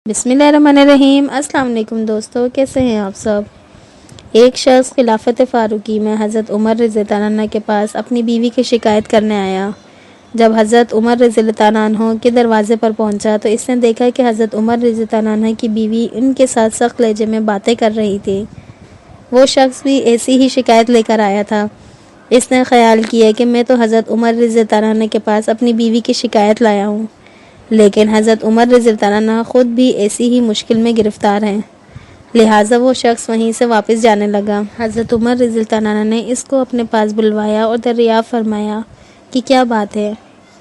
بسم اللہ الرحمن الرحیم۔ السلام علیکم دوستو، کیسے ہیں آپ سب؟ ایک شخص خلافت فاروقی میں حضرت عمر رضی اللہ عنہ کے پاس اپنی بیوی کی شکایت کرنے آیا۔ جب حضرت عمر رضی اللہ عنہ کے دروازے پر پہنچا تو اس نے دیکھا کہ حضرت عمر رضی اللہ عنہ کی بیوی ان کے ساتھ سخت لہجے میں باتیں کر رہی تھی۔ وہ شخص بھی ایسی ہی شکایت لے کر آیا تھا۔ اس نے خیال کیا کہ میں تو حضرت عمر رضی اللہ عنہ کے پاس اپنی بیوی کی شکایت لایا ہوں، لیکن حضرت عمر رضی اللہ عنہ خود بھی ایسی ہی مشکل میں گرفتار ہیں، لہٰذا وہ شخص وہیں سے واپس جانے لگا۔ حضرت عمر رضی اللہ عنہ نے اس کو اپنے پاس بلوایا اور دریافت فرمایا کہ کیا بات ہے۔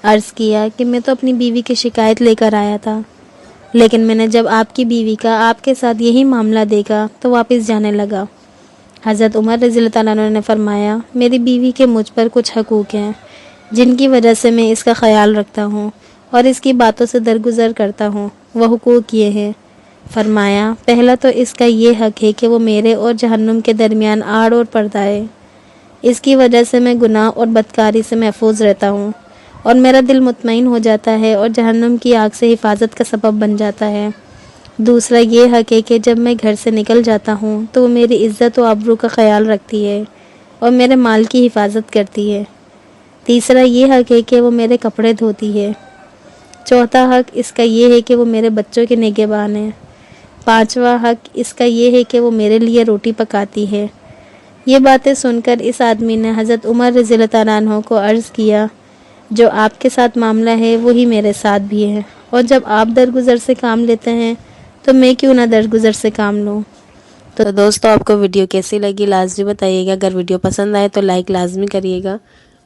عرض کیا کہ میں تو اپنی بیوی کی شکایت لے کر آیا تھا، لیکن میں نے جب آپ کی بیوی کا آپ کے ساتھ یہی معاملہ دیکھا تو واپس جانے لگا۔ حضرت عمر رضی اللہ عنہ نے فرمایا، میری بیوی کے مجھ پر کچھ حقوق ہیں جن کی وجہ سے میں اس کا خیال رکھتا ہوں اور اس کی باتوں سے درگزر کرتا ہوں۔ وہ حقوق یہ ہیں۔ فرمایا، پہلا تو اس کا یہ حق ہے کہ وہ میرے اور جہنم کے درمیان آڑ اور پردہ ہے۔ اس کی وجہ سے میں گناہ اور بدکاری سے محفوظ رہتا ہوں اور میرا دل مطمئن ہو جاتا ہے اور جہنم کی آگ سے حفاظت کا سبب بن جاتا ہے۔ دوسرا یہ حق ہے کہ جب میں گھر سے نکل جاتا ہوں تو وہ میری عزت و آبرو کا خیال رکھتی ہے اور میرے مال کی حفاظت کرتی ہے۔ تیسرا یہ حق ہے کہ وہ میرے کپڑے دھوتی ہے۔ چوتھا حق اس کا یہ ہے کہ وہ میرے بچوں کے نگہبان ہے۔ پانچواں حق اس کا یہ ہے کہ وہ میرے لیے روٹی پکاتی ہے۔ یہ باتیں سن کر اس آدمی نے حضرت عمر رضی اللہ عنہ کو عرض کیا، جو آپ کے ساتھ معاملہ ہے وہی میرے ساتھ بھی ہے، اور جب آپ درگزر سے کام لیتے ہیں تو میں کیوں نہ درگزر سے کام لوں۔ تو دوستو، آپ کو ویڈیو کیسی لگی لازمی بتائیے گا۔ اگر ویڈیو پسند آئے تو لائک لازمی کریے گا،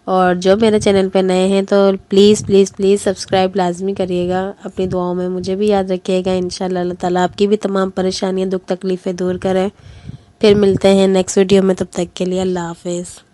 اور جو میرے چینل پہ نئے ہیں تو پلیز پلیز پلیز سبسکرائب لازمی کریے گا۔ اپنی دعاؤں میں مجھے بھی یاد رکھیے گا۔ انشاءاللہ اللہ تعالیٰ آپ کی بھی تمام پریشانیاں، دکھ تکلیفیں دور کریں۔ پھر ملتے ہیں نیکسٹ ویڈیو میں، تب تک کے لیے اللہ حافظ۔